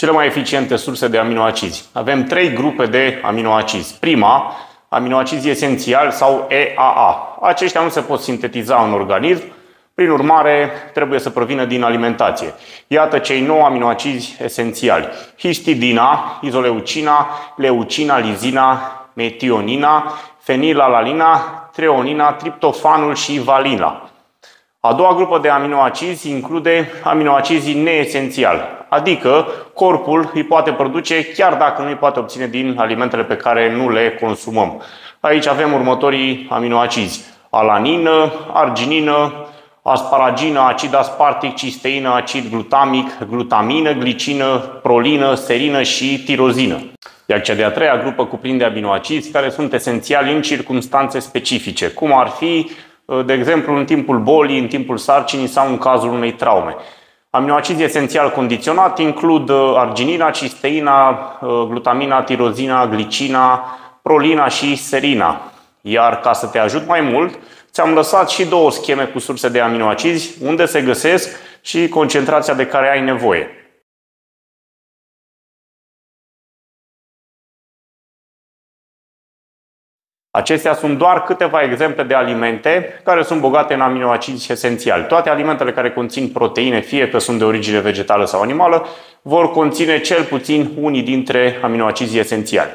Cele mai eficiente surse de aminoacizi. Avem 3 grupe de aminoacizi. Prima, aminoacizi esențiali sau EAA. Aceștia nu se pot sintetiza în organism, prin urmare trebuie să provină din alimentație. Iată cei 9 aminoacizi esențiali. Histidina, izoleucina, leucina, lizina, metionina, fenilalanina, treonina, triptofanul și valina. A doua grupă de aminoacizi include aminoacizii neesențiali, adică corpul îi poate produce chiar dacă nu îi poate obține din alimentele pe care nu le consumăm. Aici avem următorii aminoacizi: alanină, arginină, asparagină, acid aspartic, cisteină, acid glutamic, glutamină, glicină, prolină, serină și tirozină. Iar cea de-a treia grupă cuprinde aminoacizi care sunt esențiali în circumstanțe specifice, cum ar fi, de exemplu, în timpul bolii, în timpul sarcinii sau în cazul unei traume. Aminoacizi esențial condiționat includ arginina, cisteina, glutamina, tirozina, glicina, prolina și serina. Iar ca să te ajut mai mult, ți-am lăsat și 2 scheme cu surse de aminoacizi, unde se găsesc și concentrația de care ai nevoie. Acestea sunt doar câteva exemple de alimente care sunt bogate în aminoacizi esențiali. Toate alimentele care conțin proteine, fie că sunt de origine vegetală sau animală, vor conține cel puțin unii dintre aminoacizii esențiali.